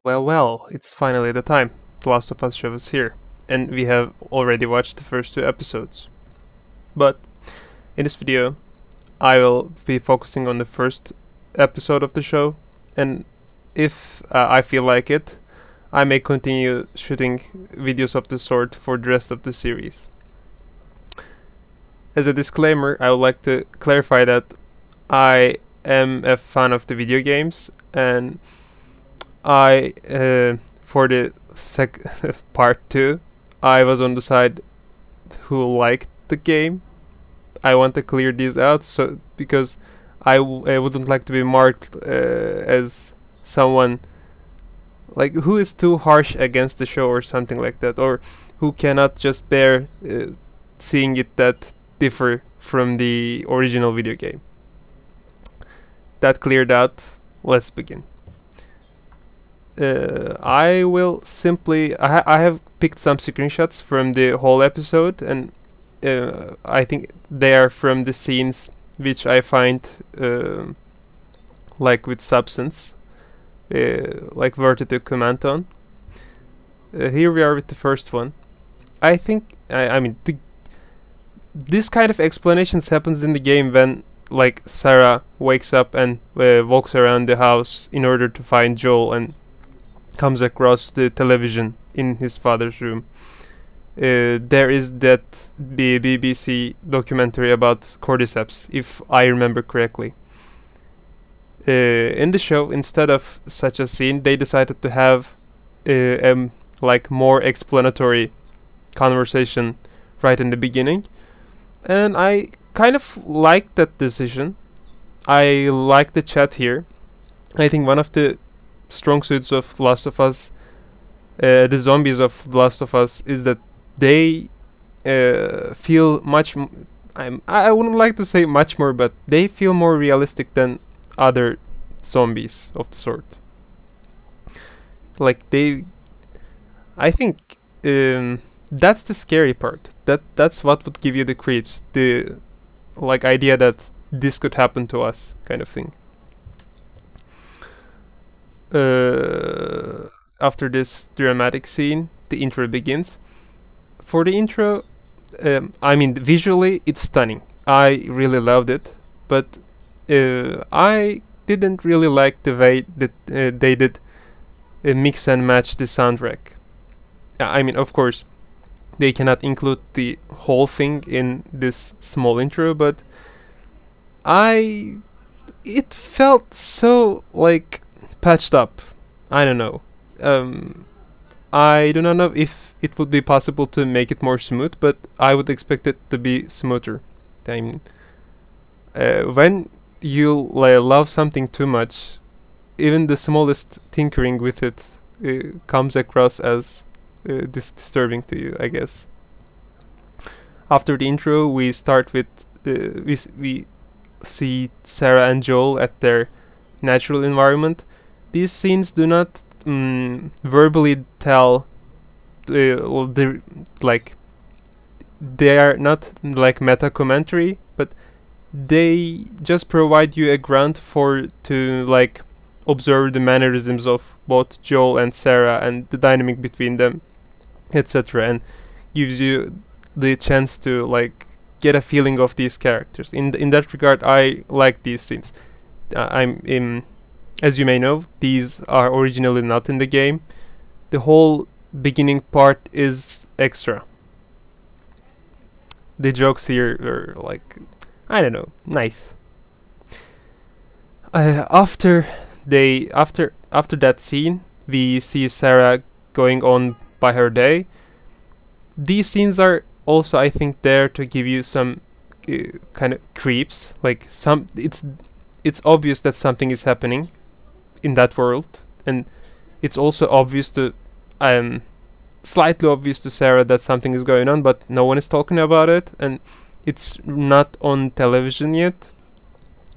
Well, it's finally the time. The Last of Us show is here, and we have already watched the first two episodes. But in this video, I will be focusing on the first episode of the show, and if I feel like it, I may continue shooting videos of the sort for the rest of the series. As a disclaimer, I would like to clarify that I am a fan of the video games, and for the part 2, I was on the side who liked the game. I want to clear these out, so because I wouldn't like to be marked as someone like who is too harsh against the show or something like that, or who cannot just bear seeing it that differ from the original video game. That cleared out. Let's begin. I will simply I have picked some screenshots from the whole episode, and I think they are from the scenes which I find like with substance, like worthy to comment on. Here we are with the first one. I think I mean this kind of explanations happens in the game when like Sarah wakes up and walks around the house in order to find Joel and comes across the television in his father's room. There is that BBC documentary about cordyceps, if I remember correctly. In the show, instead of such a scene, they decided to have like more explanatory conversation right in the beginning, and I kind of like that decision. I like the chat here. I think one of the strong suits of Last of Us, the zombies of Last of Us, is that they feel I wouldn't like to say much more, but they feel more realistic than other zombies of the sort. Like I think that's the scary part. That's what would give you the creeps. The like idea that this could happen to us, kind of thing. After this dramatic scene, the intro begins. For the intro, I mean, visually it's stunning. I really loved it, but I didn't really like the way that they did mix and match the soundtrack. I mean, of course, they cannot include the whole thing in this small intro, but it felt so like patched up. I don't know. I do not know if it would be possible to make it more smooth, but I would expect it to be smoother. I mean, when you love something too much, even the smallest tinkering with it comes across as disturbing to you, I guess. After the intro, we start with we see Sarah and Joel at their natural environment. These scenes do not verbally tell like they are not like meta commentary, but they just provide you a ground for to like observe the mannerisms of both Joel and Sarah and the dynamic between them, etc., and gives you the chance to like get a feeling of these characters. In that regard, I like these scenes. As you may know, these are originally not in the game. The whole beginning part is extra. The jokes here are like, I don't know, nice. After that scene, we see Sarah going on by her day. These scenes are also, I think, there to give you some kind of creeps. Like it's obvious that something is happening in that world, and it's also obvious to slightly obvious to Sarah that something is going on, but no one is talking about it, and it's not on television yet.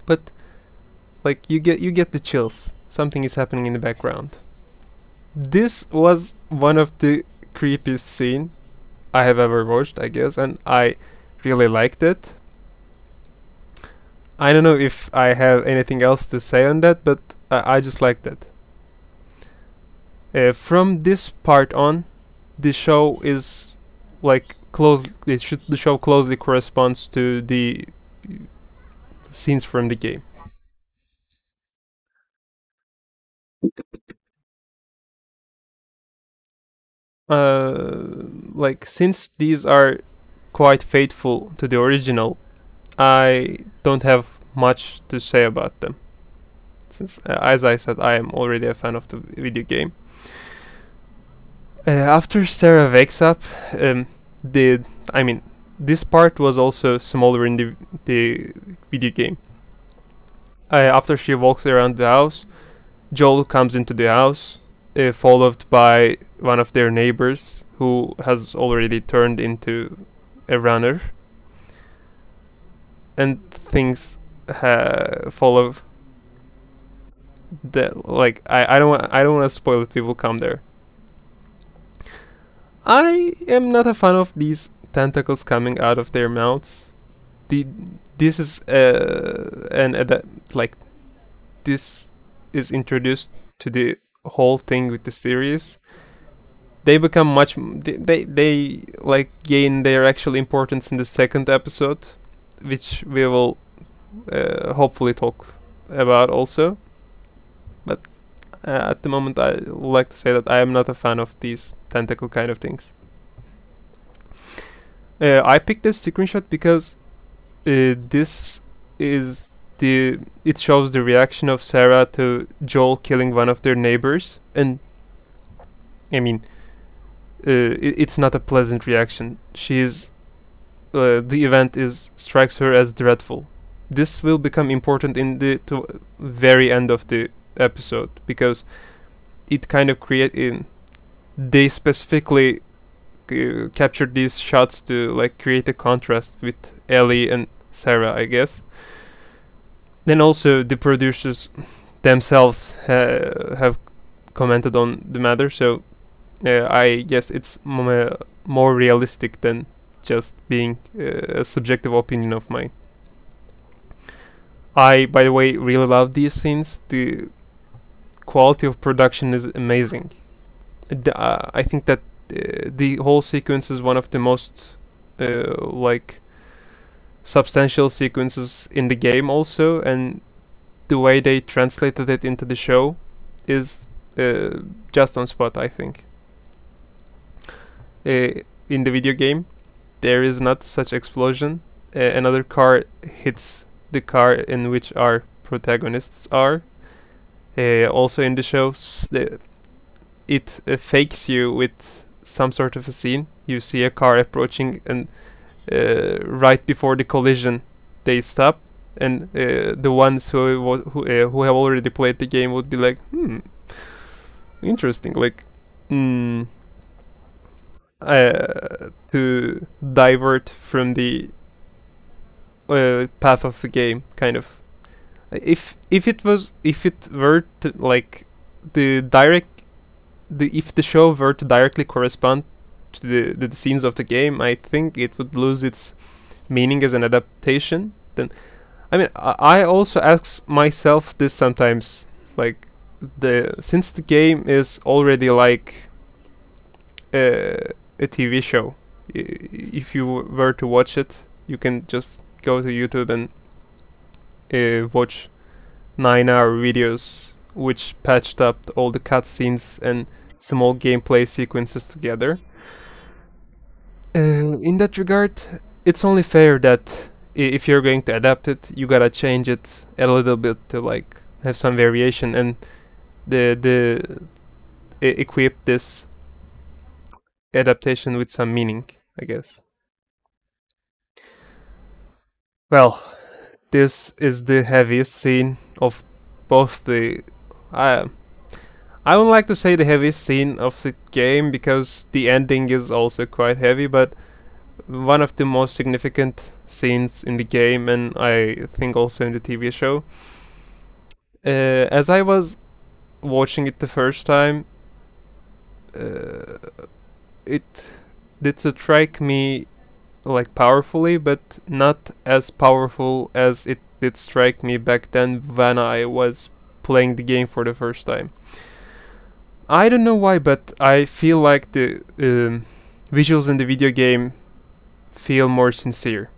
But like you get the chills. Something is happening in the background. This was one of the creepiest scene I have ever watched, I guess, and I really liked it. I don't know if I have anything else to say on that, but I just liked it. From this part on, the show is like the show closely corresponds to the scenes from the game. Like since these are quite faithful to the original, I don't have much to say about them. Since, as I said, I am already a fan of the video game. After Sarah wakes up, the I mean, this part was also smaller in the video game. After she walks around the house, Joel comes into the house, followed by one of their neighbors who has already turned into a runner, and things follow. Like I don't want to spoil it. People come there. I am not a fan of these tentacles coming out of their mouths. This is like this is introduced to the whole thing with the series. They become they like gain their actual importance in the second episode, which we will hopefully talk about also. But at the moment, I would like to say that I am not a fan of these tentacle kind of things. I picked this screenshot because this is it shows the reaction of Sarah to Joel killing one of their neighbors, and I mean, it's not a pleasant reaction. The event strikes her as dreadful. This will become important in the very end of the episode because it kind of they specifically captured these shots to like create a contrast with Ellie and Sarah, I guess. Then also the producers themselves have commented on the matter, so I guess it's more realistic than just being a subjective opinion of mine. I, by the way, really love these scenes. The quality of production is amazing. I think that the whole sequence is one of the most like substantial sequences in the game also, and the way they translated it into the show is just on spot, I think. In the video game, there is not such explosion. Another car hits the car in which our protagonists are. Also in the shows, it fakes you with some sort of a scene. You see a car approaching, and right before the collision, they stop. And the ones who have already played the game would be like, interesting. Like, to divert from the path of the game, kind of. If it were to like if the show were to directly correspond to the scenes of the game, I think it would lose its meaning as an adaptation. Then, I mean, I also ask myself this sometimes, like since the game is already like a TV show, if you were to watch it, you can just go to YouTube and watch 9-hour videos which patched up all the cutscenes and small gameplay sequences together. In that regard, it's only fair that if you're going to adapt it, you gotta change it a little bit to like have some variation and equip this adaptation with some meaning, I guess. Well, this is the heaviest scene of both the... I would like to say the heaviest scene of the game because the ending is also quite heavy, but one of the most significant scenes in the game, and I think also in the TV show. As I was watching it the first time, it did strike me like powerfully, but not as powerful as it did strike me back then when I was playing the game for the first time. I don't know why, but I feel like the visuals in the video game feel more sincere.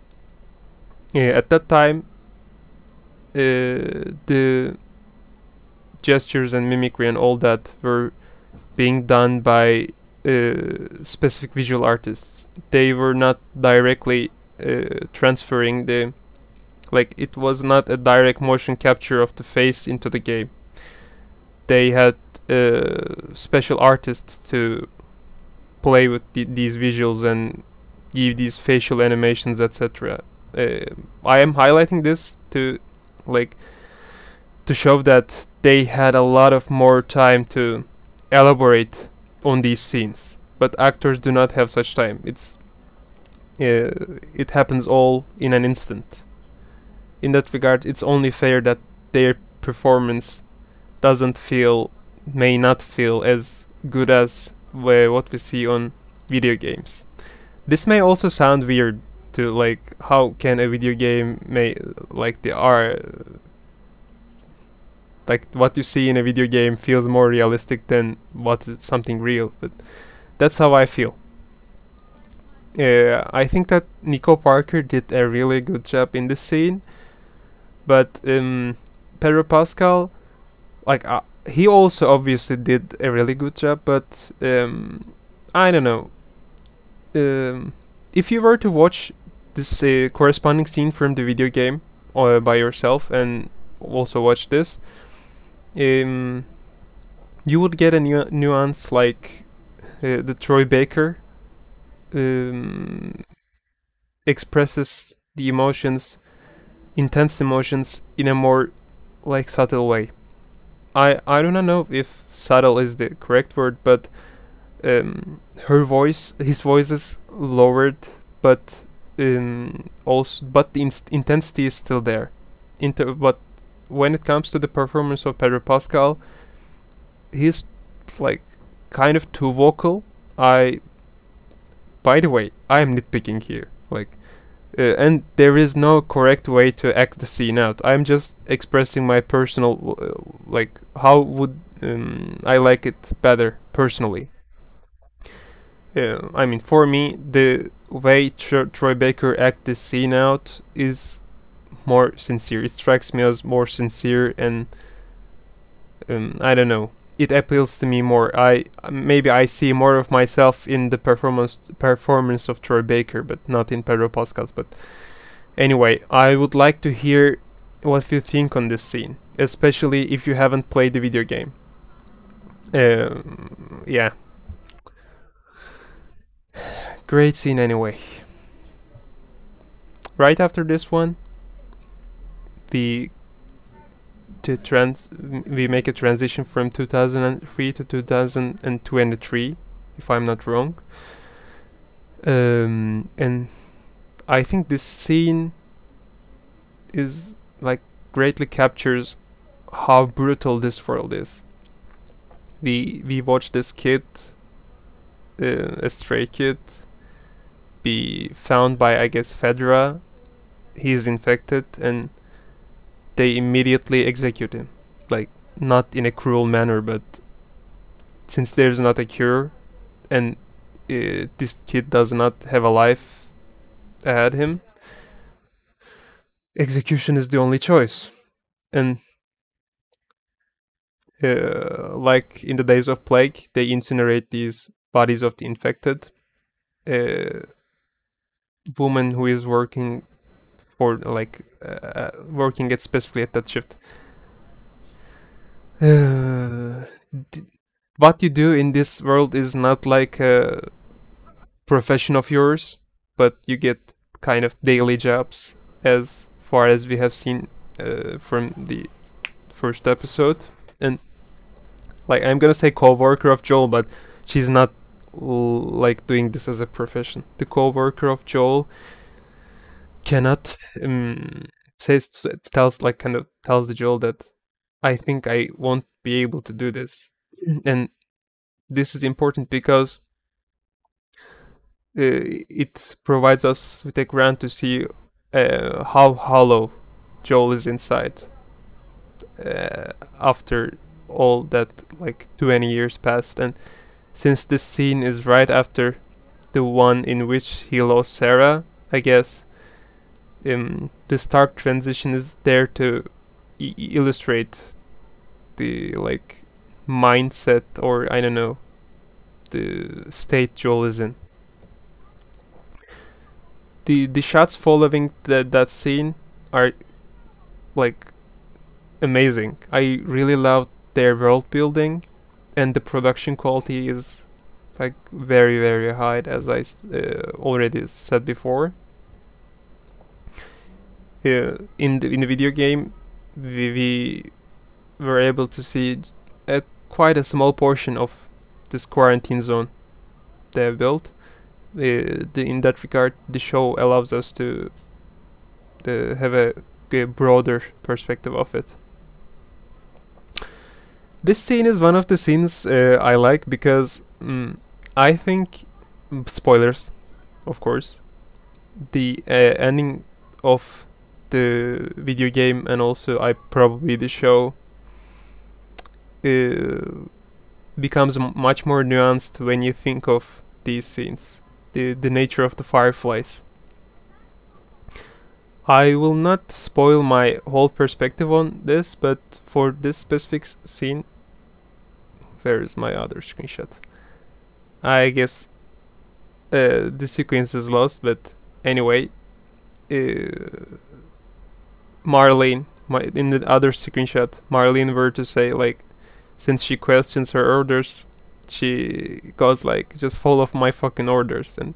At that time, the gestures and mimicry and all that were being done by specific visual artists. They were not directly transferring the, like, it was not a direct motion capture of the face into the game. They had special artists to play with these visuals and give these facial animations, etc. I am highlighting this to, like, to show that they had a lot of more time to elaborate on these scenes, but actors do not have such time. It happens all in an instant. In that regard, it's only fair that their performance may not feel as good as what we see on video games. This may also sound weird to, like, how can a video game like what you see in a video game feels more realistic than what is something real, but that's how I feel. I think that Nico Parker did a really good job in this scene, but Pedro Pascal, like, he also obviously did a really good job, but I don't know. If you were to watch this corresponding scene from the video game by yourself and also watch this, you would get a nuance, like the Troy Baker expresses the emotions, intense emotions, in a more, like, subtle way. I do not know if subtle is the correct word, but his voice is lowered, but the intensity is still there. But when it comes to the performance of Pedro Pascal, he's, like, kind of too vocal. By the way, I am nitpicking here, like, and there is no correct way to act the scene out. I'm just expressing my personal, like, how would I like it better personally. I mean, for me, the way Troy Baker act this scene out is more sincere. It strikes me as more sincere, and I don't know. It appeals to me more. Maybe I see more of myself in the performance of Troy Baker, but not in Pedro Pascal's. But anyway, I would like to hear what you think on this scene, especially if you haven't played the video game. Yeah. Great scene anyway. Right after this one, we make a transition from 2003 to 2023, if I'm not wrong. And I think this scene is, like, greatly captures how brutal this world is. We watch this kid, a stray kid, be found by, I guess, Fedra. He's infected, and they immediately execute him. Like, not in a cruel manner, but since there's not a cure, and this kid does not have a life ahead him, execution is the only choice. And like in the days of plague, they incinerate these bodies of the infected. Woman who is working for, like, working at specifically at that shift. What you do in this world is not like a profession of yours, but you get kind of daily jobs, as far as we have seen from the first episode. And, like, I'm gonna say co-worker of Joel, but she's not like doing this as a profession. The co-worker of Joel cannot tells the Joel that I think I won't be able to do this. And this is important because it provides us with a ground to see how hollow Joel is inside after all that, like 20 years passed, and since this scene is right after the one in which he lost Sarah, I guess the stark transition is there to illustrate the like mindset, or I don't know, the state Joel is in. The shots following that scene are like amazing. I really love their world building, and the production quality is like very very high, as I already said before. In the video game, we were able to see quite a small portion of this quarantine zone they have built. In that regard, the show allows us to have a broader perspective of it. This scene is one of the scenes I like because I think, spoilers, of course, the ending of the video game and also probably the show becomes much more nuanced when you think of these scenes, the nature of the fireflies. I will not spoil my whole perspective on this, but for this specific scene, where is my other screenshot? I guess the sequence is lost, but anyway, Marlene, in the other screenshot, Marlene were to say, like, since she questions her orders, she goes like, just follow my fucking orders. And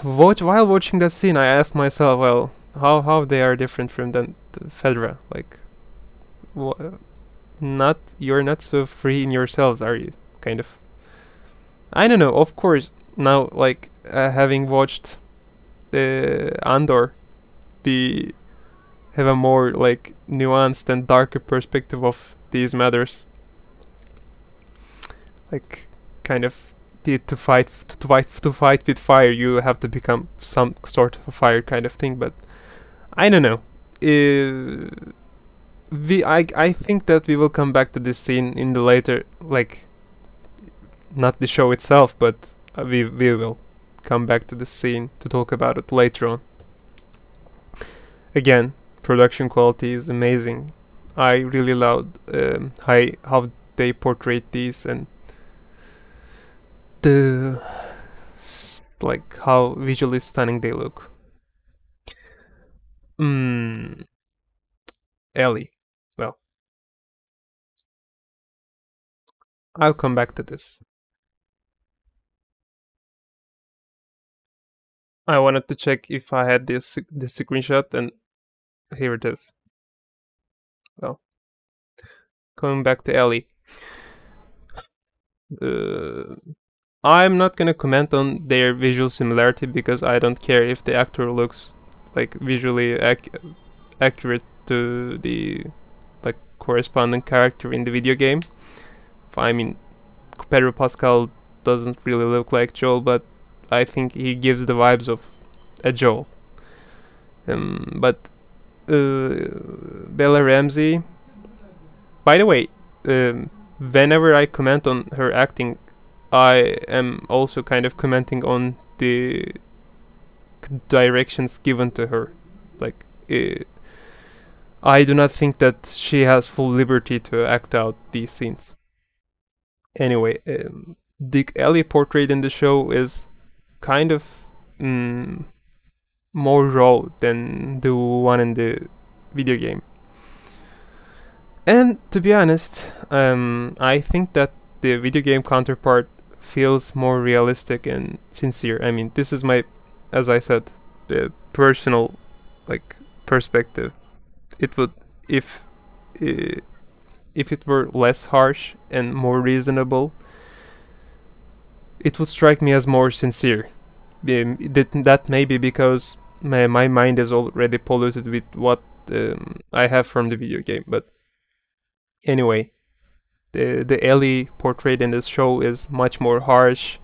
while watching that scene, I asked myself, well, how they are different from the Fedra? Like, you're not so free in yourselves, are you? Kind of. I don't know. Of course, now like having watched the Andor, we have a more like nuanced and darker perspective of these matters. Like, kind of, to fight with fire, you have to become some sort of a fire kind of thing. But I don't know. I think that we will come back to this scene in the later, like, not the show itself, but we will come back to the scene to talk about it later on. Again, production quality is amazing. I really love how they portrayed these, and like how visually stunning they look. Ellie. Well, I'll come back to this. I wanted to check if I had this screenshot, and here it is. Well, coming back to Ellie. I'm not gonna comment on their visual similarity because I don't care if the actor looks like visually accurate to the like corresponding character in the video game. I mean, Pedro Pascal doesn't really look like Joel, but I think he gives the vibes of a Joel. But Bella Ramsey, by the way, whenever I comment on her acting, I am also kind of commenting on the directions given to her. Like, I do not think that she has full liberty to act out these scenes. Anyway, the Ellie portrayed in the show is kind of more raw than the one in the video game. And to be honest, I think that the video game counterpart feels more realistic and sincere. I mean, this is my, as I said, the personal like perspective. It would, if it were less harsh and more reasonable, it would strike me as more sincere. That may be because my mind is already polluted with what I have from the video game. But anyway, the Ellie portrayed in this show is much more harsh,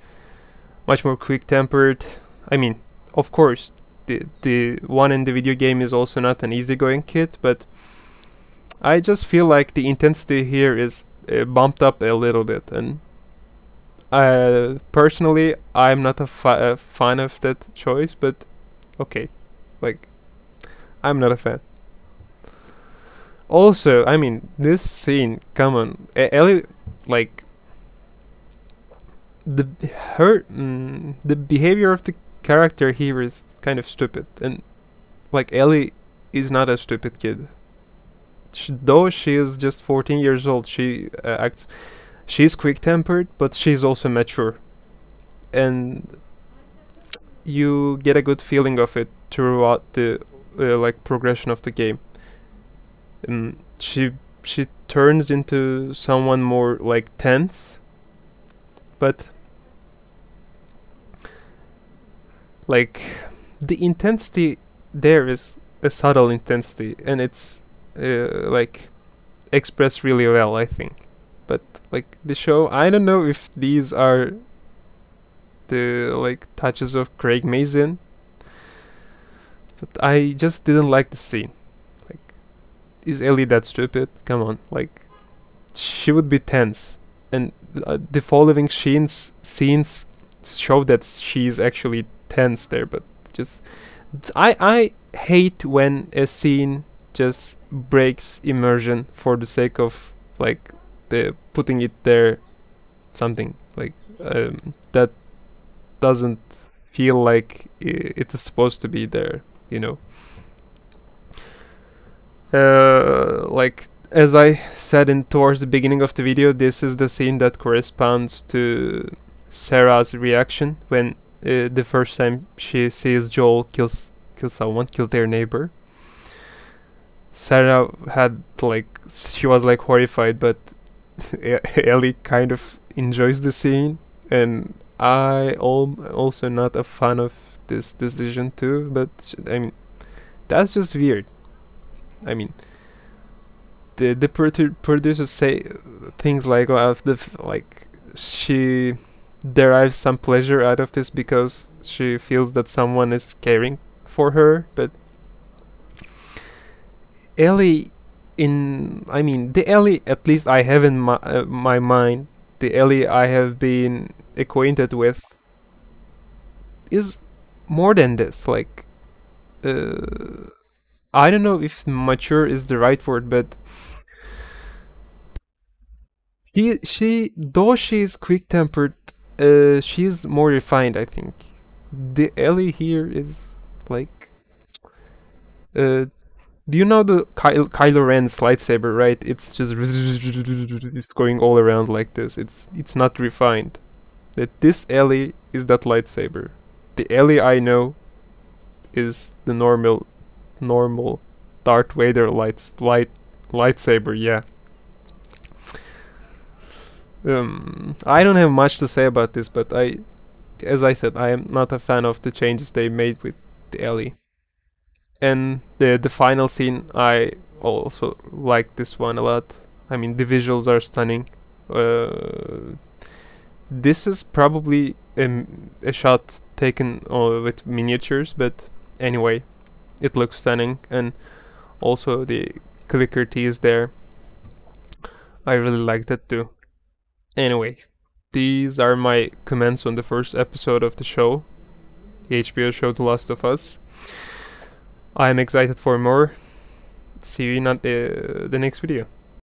much more quick-tempered. I mean, of course, the one in the video game is also not an easygoing kid, but I just feel like the intensity here is bumped up a little bit, and personally, I'm not a fan of that choice, but okay, like, I'm not a fan. Also, I mean, this scene, come on, Ellie, like, the the behavior of the character here is kind of stupid, and like Ellie is not a stupid kid. Though she is just 14 years old, she's quick-tempered, but she's also mature, and you get a good feeling of it throughout the like progression of the game. And she turns into someone more like tense, but like the intensity there is a subtle intensity, and it's like expressed really well, I think. But like the show, I don't know if these are the like touches of Craig Mazin, but I just didn't like the scene. Like, is Ellie that stupid? Come on, like, she would be tense, and the following scenes show that she's actually tense there. But just I hate when a scene just breaks immersion for the sake of like the putting it there, something like that doesn't feel like it is supposed to be there, you know. Like as I said in towards the beginning of the video, this is the scene that corresponds to Sarah's reaction when the first time she sees Joel kill their neighbor. Sarah had like, she was like horrified, but Ellie kind of enjoys the scene, and I also not a fan of this decision too. But I mean, that's just weird. I mean, the producers say things like, "Oh, like she derives some pleasure out of this because she feels that someone is caring for her," but Ellie I mean, the Ellie at least I have in my mind, the Ellie I have been acquainted with is more than this. Like, I don't know if mature is the right word, but though she's quick-tempered, she's more refined, I think. The Ellie here is like, do you know the Kylo Ren's lightsaber, right? It's just it's going all around like this. It's not refined. That this Ellie is that lightsaber. The Ellie I know is the normal Darth Vader lightsaber. Yeah. I don't have much to say about this, but as I said, I am not a fan of the changes they made with the Ellie. And the final scene, I also like this one a lot. I mean, the visuals are stunning. This is probably a shot taken with miniatures, but anyway, it looks stunning, and also the clicker T is there. I really like that too. Anyway, these are my comments on the first episode of the show, the HBO show The Last of Us. I'm excited for more. See you in the next video.